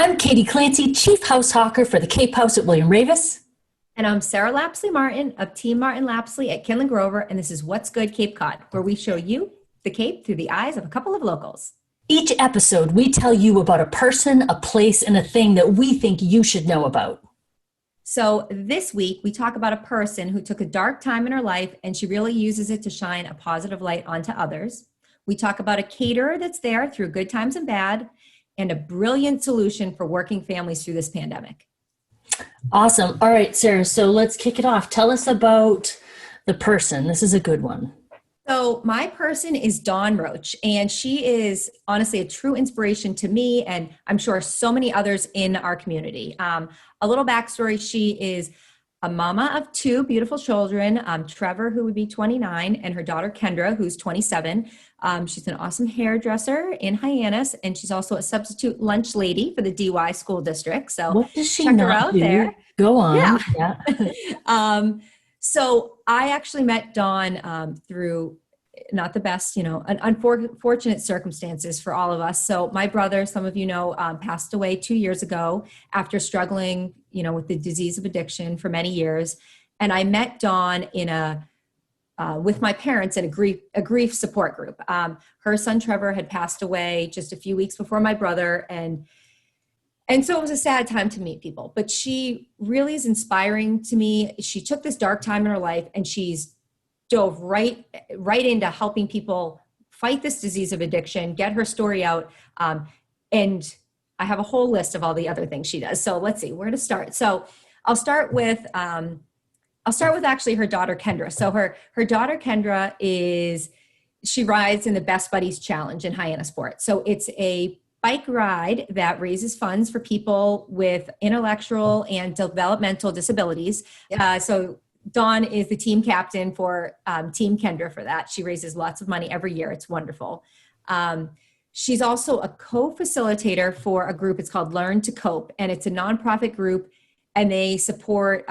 I'm Katie Clancy, Chief House Hawker for the Cape House at William Ravis. And I'm Sarah Lapsley Martin of Team Martin Lapsley at Kinlan Grover, and this is What's Good Cape Cod, where we show you the Cape through the eyes of a couple of locals. Each episode, we tell you about a person, a place, and a thing that we think you should know about. So this week, we talk about a person who took a dark time in her life, and she really uses it to shine a positive light onto others. We talk about a caterer that's there through good times and bad, and a brilliant solution for working families through this pandemic. Awesome. All right, Sarah, so let's kick it off. Tell us about the person. This is a good one. So my person is Dawn Roche, and she is honestly a true inspiration to me, and I'm sure so many others in our community. A little backstory, she is a mama of two beautiful children, Trevor, who would be 29, and her daughter, Kendra, who's 27. She's an awesome hairdresser in Hyannis, and she's also a substitute lunch lady for the DY school district. So what does she check her not out do? there. Go on. Yeah. So I actually met Dawn through not the best, unfortunate circumstances for all of us. So my brother, some of you know, passed away 2 years ago after struggling, with the disease of addiction for many years. And I met Dawn with my parents in a grief support group. Her son Trevor had passed away just a few weeks before my brother, and so it was a sad time to meet people. But she really is inspiring to me. She took this dark time in her life, and she's dove right into helping people fight this disease of addiction, get her story out, and I have a whole list of all the other things she does. So let's see where to start. So I'll start with actually her daughter, Kendra. So her daughter, Kendra, she rides in the Best Buddies Challenge in Hyannisport. So it's a bike ride that raises funds for people with intellectual and developmental disabilities. So Dawn is the team captain for Team Kendra for that. She raises lots of money every year. It's wonderful. She's also a co-facilitator for a group. It's called Learn to Cope, and it's a nonprofit group, and they support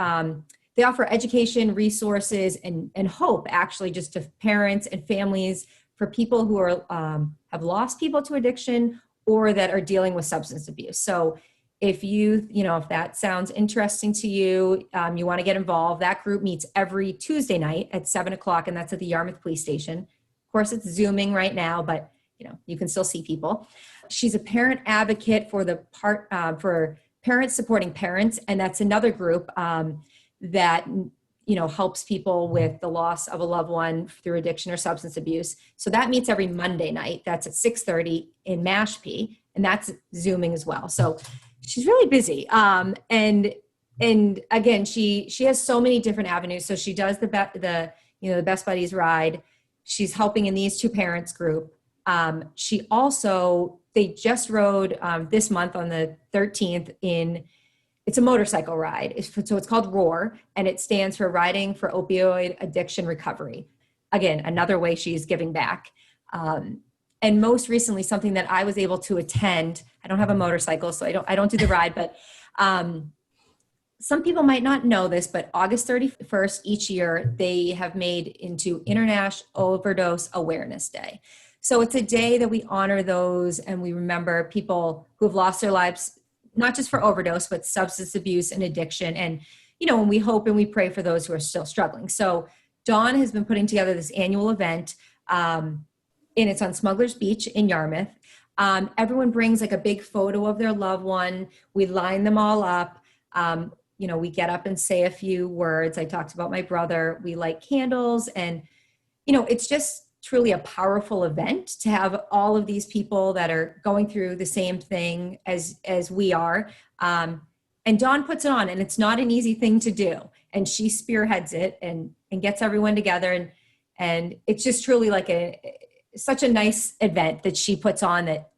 they offer education, resources, and hope, actually, just to parents and families for people who are have lost people to addiction or that are dealing with substance abuse. So if if that sounds interesting to you, you want to get involved, that group meets every Tuesday night at 7:00, and that's at the Yarmouth Police Station. Of course, it's Zooming right now, but you can still see people. She's a parent advocate for for parents supporting parents, and that's another group that helps people with the loss of a loved one through addiction or substance abuse. So that meets every Monday night. That's at 6:30 in Mashpee, and that's Zooming as well. So she's really busy. And again, she has so many different avenues. So she does the Best Buddies ride. She's helping in these two parents group. They just rode this month on the 13th it's a motorcycle ride. So it's called ROAR, and it stands for Riding for Opioid Addiction Recovery. Again, another way she's giving back. And most recently, something that I was able to attend, I don't have a motorcycle, so I don't do the ride, but some people might not know this, but August 31st each year, they have made into International Overdose Awareness Day. So it's a day that we honor those, and we remember people who have lost their lives, not just for overdose, but substance abuse and addiction. And, and we hope and we pray for those who are still struggling. So Dawn has been putting together this annual event, and it's on Smuggler's Beach in Yarmouth. Everyone brings like a big photo of their loved one. We line them all up. We get up and say a few words. I talked about my brother. We light candles, and, it's just truly a powerful event to have all of these people that are going through the same thing as we are. And Dawn puts it on, and it's not an easy thing to do. And she spearheads it and gets everyone together. And it's just truly like such a nice event that she puts on that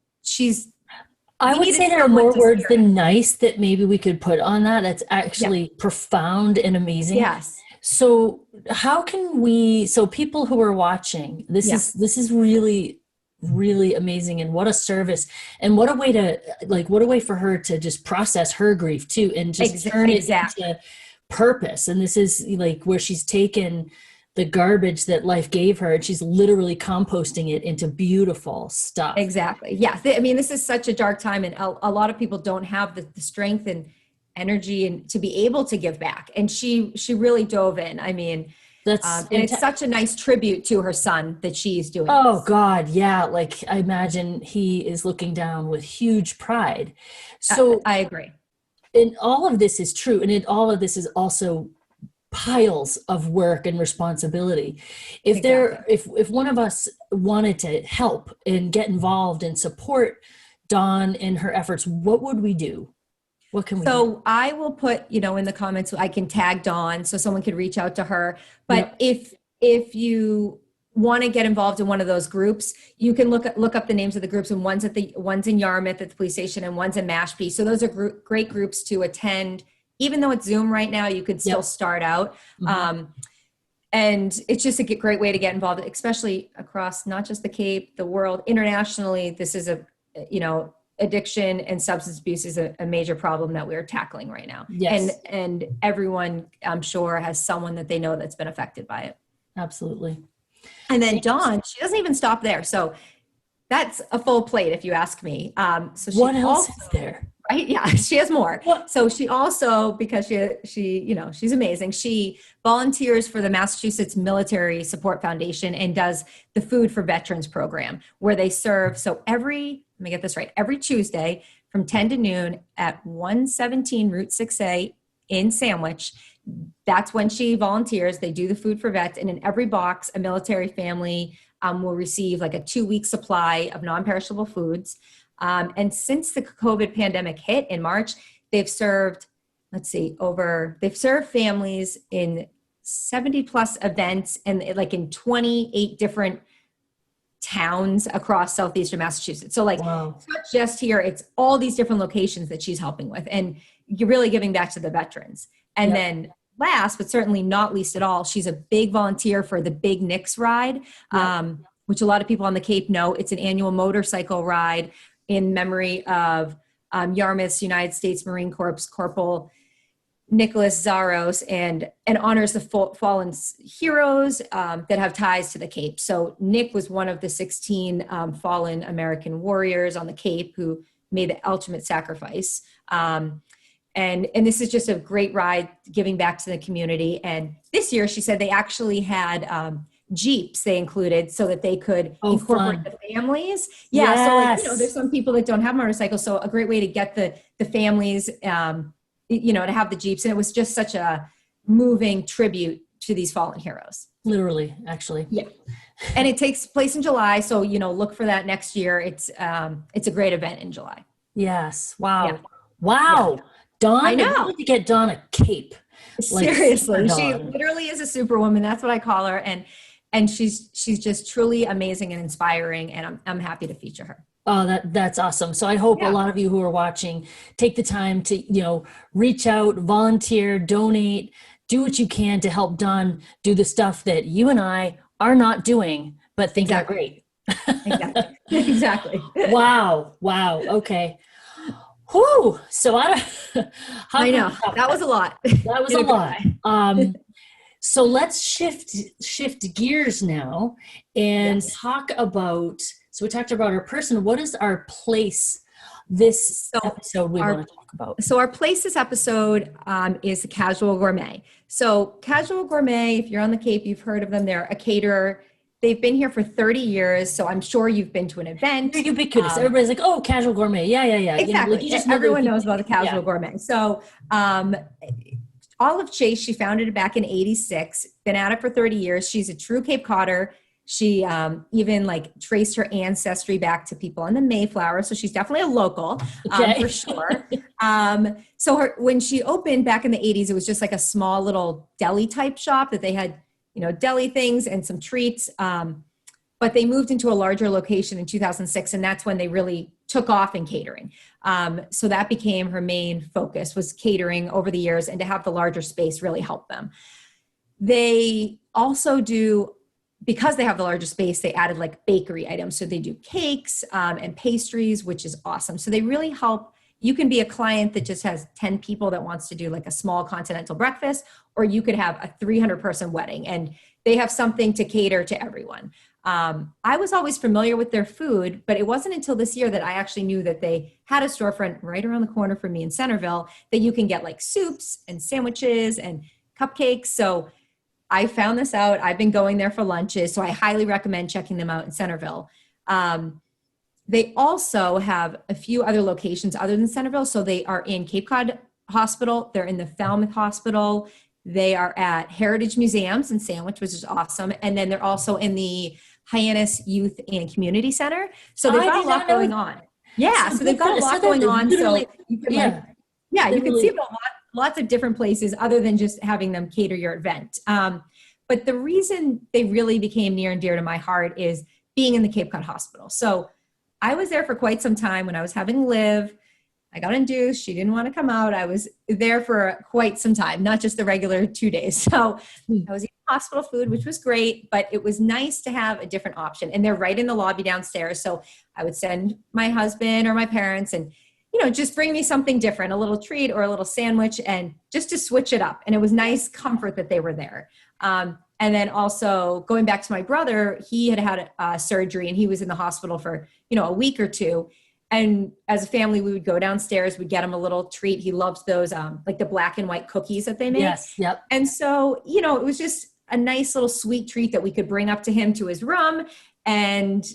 I would say there are more words than nice that maybe we could put on that. That's actually profound and amazing. Yes. So how can people who are watching, this is really, really amazing. And what a service, and what a way for her to just process her grief too, and just turn it into purpose. And this is like where she's taken the garbage that life gave her, and she's literally composting it into beautiful stuff. Exactly. Yeah. I mean, this is such a dark time, and a lot of people don't have the strength and energy and to be able to give back. And she really dove in. I mean, That's and it's such a nice tribute to her son that she's doing. Oh this. God, yeah. Like I imagine he is looking down with huge pride. So I agree. and all of this is true. And all of this is also piles of work and responsibility. If one of us wanted to help and get involved and support Dawn in her efforts, what would we do? What can we do? So I will put, in the comments, I can tag Dawn so someone could reach out to her. But if you want to get involved in one of those groups, you can look up the names of the groups, and one's in Yarmouth at the police station and one's in Mashpee. So those are great groups to attend. Even though it's Zoom right now, you can still start out. Mm-hmm. And it's just a great way to get involved, especially across not just the Cape, the world, internationally. This is addiction and substance abuse is a major problem that we're tackling right now. Yes. And everyone, I'm sure, has someone that they know that's been affected by it. Absolutely. And then Dawn, she doesn't even stop there. So that's a full plate, if you ask me. So what else is there? Right? Yeah, she has more. So she also, because she's amazing, she volunteers for the Massachusetts Military Support Foundation and does the Food for Veterans program, where they serve. So let me get this right, every Tuesday from 10 to noon at 117 Route 6A in Sandwich. That's when she volunteers. They do the Food for Vets, and in every box, a military family will receive like a 2-week supply of non-perishable foods. And since the COVID pandemic hit in March, they've served, they've served families in 70 plus events and like in 28 different towns across southeastern Massachusetts. So Wow. It's not just here, it's all these different locations that she's helping with. And you're really giving back to the veterans. And then last, but certainly not least at all, she's a big volunteer for the Big Nicks ride, which a lot of people on the Cape know. It's an annual motorcycle ride in memory of Yarmouth's United States Marine Corps Corporal Nicholas Zaros, and honors the fallen heroes that have ties to the Cape. So Nick was one of the 16 fallen American warriors on the Cape who made the ultimate sacrifice. And this is just a great ride, giving back to the community. And this year, she said they actually had Jeeps they included so that they could incorporate the families. Yeah. Yes. So there's some people that don't have motorcycles. So a great way to get the families, to have the Jeeps. And it was just such a moving tribute to these fallen heroes. Literally, actually. Yeah. And it takes place in July. So, look for that next year. It's a great event in July. Yes. Wow. Yeah. Wow. Yeah. Dawn, I know. I need to get Dawn a cape. Seriously. She literally is a superwoman. That's what I call her. And she's just truly amazing and inspiring, and I'm happy to feature her. Oh, that's awesome. So I hope a lot of you who are watching take the time to, reach out, volunteer, donate, do what you can to help Dawn do the stuff that you and I are not doing, but think are great. Exactly. Wow. Okay. Whew. So I know that was a lot. That was a lot. So let's shift gears now and talk about, so we talked about our person. What is our place this episode we want to talk about? So our place this episode is the Casual Gourmet. So Casual Gourmet, if you're on the Cape, you've heard of them. They're a caterer. They've been here for 30 years. So I'm sure you've been to an event. They're ubiquitous. Everybody's like, oh, Casual Gourmet. Yeah. Exactly. Everyone knows about the Casual Gourmet. So Olive Chase, she founded it back in 86, been at it for 30 years. She's a true Cape Codder. She even traced her ancestry back to people on the Mayflower. So she's definitely a local for sure. So when she opened back in the 80s, it was just like a small little deli type shop that they had, deli things and some treats. But they moved into a larger location in 2006, and that's when they really took off in catering. So that became her main focus, was catering over the years, and to have the larger space really helped them. They also do, because they have the larger space, they added bakery items. So they do cakes and pastries, which is awesome. So they really help. You can be a client that just has 10 people that wants to do a small continental breakfast, or you could have a 300 person wedding, and they have something to cater to everyone. I was always familiar with their food, but it wasn't until this year that I actually knew that they had a storefront right around the corner from me in Centerville that you can get like soups and sandwiches and cupcakes. So I found this out. I've been going there for lunches, so I highly recommend checking them out in Centerville. They also have a few other locations other than Centerville. So they are in Cape Cod Hospital. They're in the Falmouth Hospital. They are at Heritage Museums in Sandwich, which is awesome. And then they're also in the Hyannis Youth and Community Center. So they've got a lot going on. Yeah, so they've got a lot going on. So you can you can see them lots of different places other than just having them cater your event. But the reason they really became near and dear to my heart is being in the Cape Cod Hospital. So I was there for quite some time when I was having Liv. I got induced. She didn't want to come out. I was there for quite some time, not just the regular 2 days. So I was eating hospital food, which was great, but it was nice to have a different option. And they're right in the lobby downstairs. So I would send my husband or my parents and, just bring me something different, a little treat or a little sandwich, and just to switch it up. And it was nice comfort that they were there. And then also going back to my brother, he had surgery and he was in the hospital for, a week or two. And as a family, we would go downstairs, we'd get him a little treat. He loves those, like the black and white cookies that they make. Yes. Yep. And so, it was just a nice little sweet treat that we could bring up to him to his room. And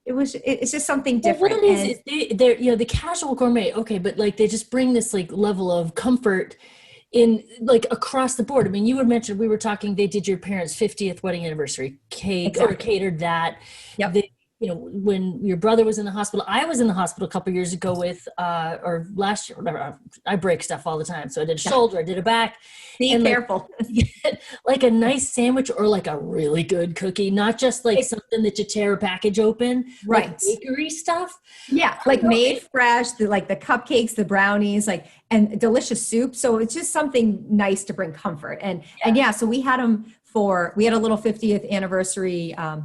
it's just something different. What it is they're, the casual gourmet. Okay. But like, they just bring this like level of comfort in like across the board. I mean, you were mentioned, we were talking, they did your parents' 50th wedding anniversary cake or catered that. Yep. When your brother was in the hospital, I was in the hospital a couple of years ago or last year, whatever. I break stuff all the time. So I did a shoulder, I did a back. Be careful. Like a nice sandwich or like a really good cookie, not just like something that you tear a package open. Right. Like bakery stuff. Yeah. Like made fresh, like the cupcakes, the brownies, and delicious soup. So it's just something nice to bring comfort. And so we had them we had a little 50th anniversary, not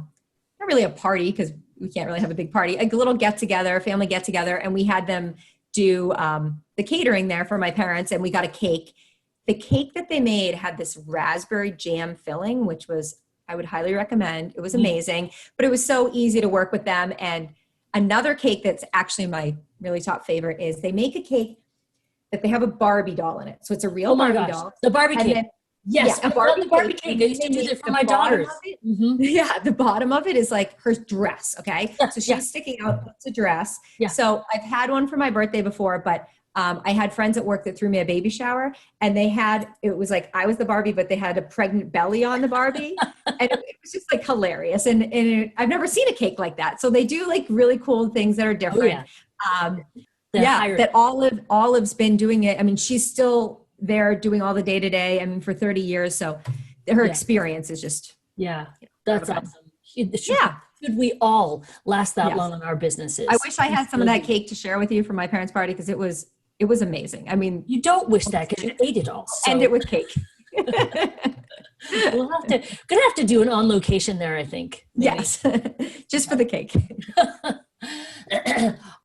really a party because we can't really have a big party, a little family get together. And we had them do the catering there for my parents, and we got a cake. The cake that they made had this raspberry jam filling, which I would highly recommend. It was amazing, but it was so easy to work with them. And another cake that's actually my really top favorite is they make a cake that they have a Barbie doll in it. So it's a real Barbie doll. The Barbie cake. Yes, a Barbie cake. I used to do that for my daughters. Yeah, the bottom of it is like her dress, okay? So she's sticking out, it's a dress. Yeah. So I've had one for my birthday before, but I had friends at work that threw me a baby shower, and it was like I was the Barbie, but they had a pregnant belly on the Barbie. And it was just like hilarious. And I've never seen a cake like that. So they do like really cool things that are different. That Olive's been doing it. I mean, she's still there doing all the day-to-day, for 30 years. So her experience is just, that's awesome. Should we all last that long in our businesses? I wish I had some of that cake to share with you from my parents' party, because it was amazing. I mean, you don't wish that because you ate it all. So. End it with cake. Gonna have to do an on location there, I think. Maybe. Yes. Just for the cake.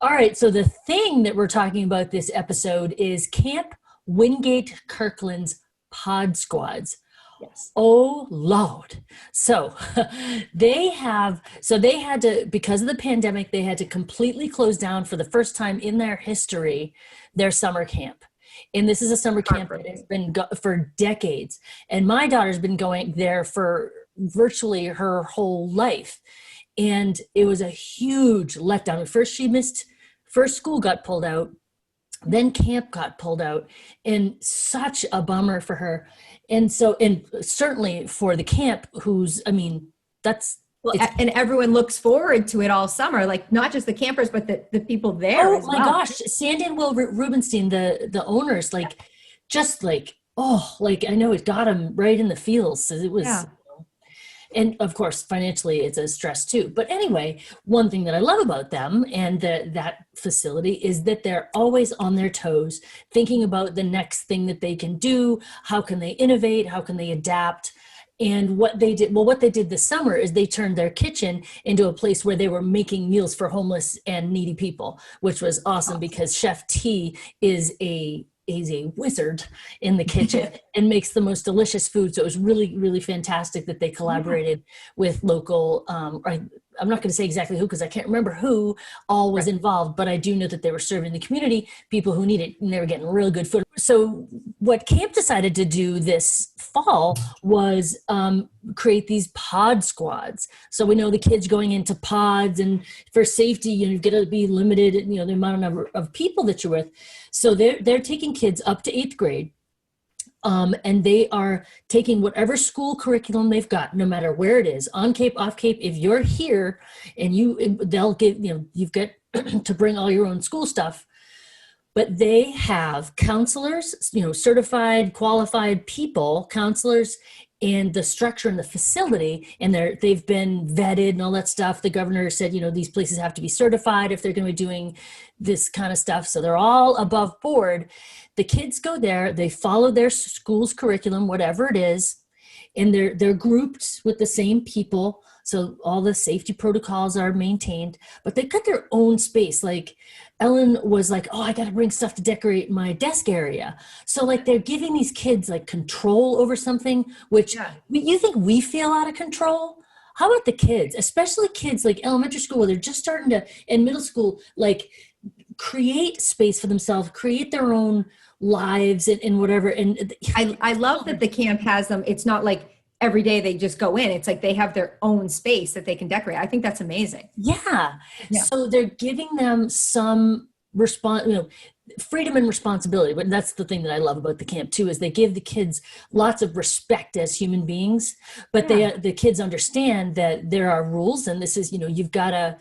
All right. So the thing that we're talking about this episode is Camp Wingate Kirkland's Pod Squads. Yes. Oh Lord. So they had to, because of the pandemic, they had to completely close down for the first time in their history, their summer camp. And this is a summer camp that has been for decades. And my daughter's been going there for virtually her whole life. And it was a huge letdown. First school got pulled out. Then camp got pulled out, and such a bummer for her. And certainly for the camp, and everyone looks forward to it all summer, like not just the campers, but the people there. Oh my gosh. Sandy and Will Rubenstein, the owners, I know it got them right in the feels. So it was, and of course, financially, it's a stress too. But anyway, one thing that I love about them and that facility is that they're always on their toes, thinking about the next thing that they can do. How can they innovate? How can they adapt? And what they did this summer is they turned their kitchen into a place where they were making meals for homeless and needy people, which was awesome because Chef T is a is a wizard in the kitchen and makes the most delicious food. So it was really, really fantastic that they collaborated with local, I'm not going to say exactly who, because I can't remember who all was involved, but I do know that they were serving the community, people who need it, and they were getting really good food. So what camp decided to do this fall was create these pod squads. So we know the kids going into pods, and for safety, you've got to be limited, the amount of people that you're with. So they're taking kids up to 8th grade. And they are taking whatever school curriculum they've got, no matter where it is, on Cape, off Cape. If you're here and they'll give, you've got to bring all your own school stuff, but they have counselors, certified, qualified people, counselors, and the structure and the facility, and they've been vetted and all that stuff. The governor said, these places have to be certified if they're going to be doing this kind of stuff. So they're all above board. The kids go there, they follow their school's curriculum, whatever it is, and they're grouped with the same people. So all the safety protocols are maintained, but they've got their own space. Like Ellen was like, oh, I got to bring stuff to decorate my desk area. So like they're giving these kids like control over something, which you think we feel out of control? How about the kids, especially kids like elementary school, where they're just starting to, in middle school, like create space for themselves, create their own lives and whatever. And I love that the camp has them. It's not like every day they just go in. It's like they have their own space that they can decorate. I think that's amazing. Yeah. So they're giving them some freedom and responsibility. But that's the thing that I love about the camp too, is they give the kids lots of respect as human beings, but the kids understand that there are rules, and this is, you've got to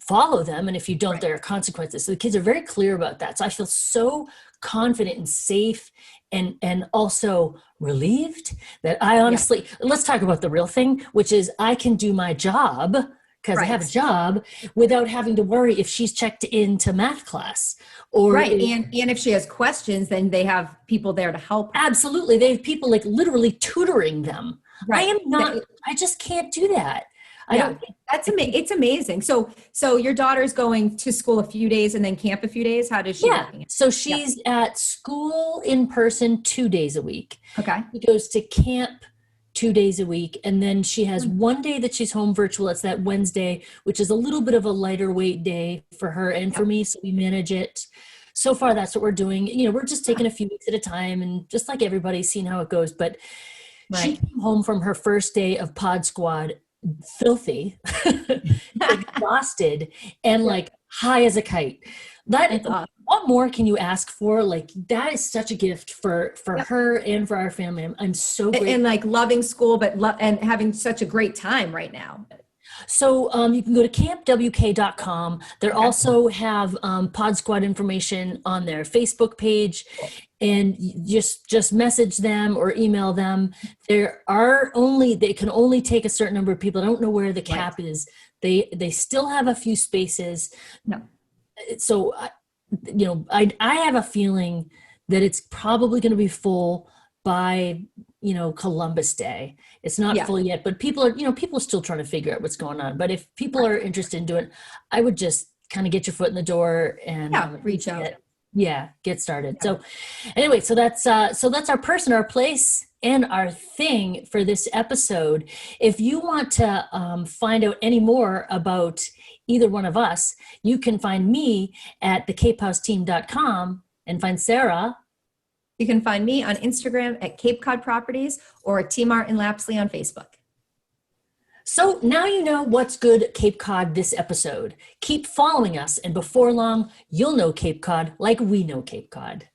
follow them. And if you don't, there are consequences. So the kids are very clear about that. So I feel so confident and safe and also relieved that I honestly, let's talk about the real thing, which is I can do my job because I have a job without having to worry if she's checked into math class or and if she has questions, then they have people there to help her. Absolutely. They have people like literally tutoring them. I just can't do that. It's amazing. So your daughter's going to school a few days and then camp a few days. How does she? So she's at school in person 2 days a week. Okay. She goes to camp 2 days a week. And then she has one day that she's home virtual. It's that Wednesday, which is a little bit of a lighter weight day for her and for me. So we manage it. So far, that's what we're doing. We're just taking a few weeks at a time and just like everybody, seeing how it goes. But she came home from her first day of Pod Squad filthy, exhausted, and like high as a kite. What more can you ask for? Like that is such a gift for her and for our family. I'm so grateful. And like loving school, but and having such a great time right now. So you can go to campwk.com. They also have Pod Squad information on their Facebook page, and just message them or email them. They can only take a certain number of people. I don't know where the cap is. They still have a few spaces. No. So I have a feeling that it's probably going to be full by Columbus Day. It's not full yet, but people are still trying to figure out what's going on. But if people are interested in doing it, I would just kind of get your foot in the door and reach out. Get started. So anyway, so that's our person, our place, and our thing for this episode. If you want to find out any more about either one of us, you can find me at thecapehouseteam.com and find Sarah. You can find me on Instagram at Cape Cod Properties or T Martin Lapsley on Facebook. So now you know what's good Cape Cod this episode. Keep following us, and before long, you'll know Cape Cod like we know Cape Cod.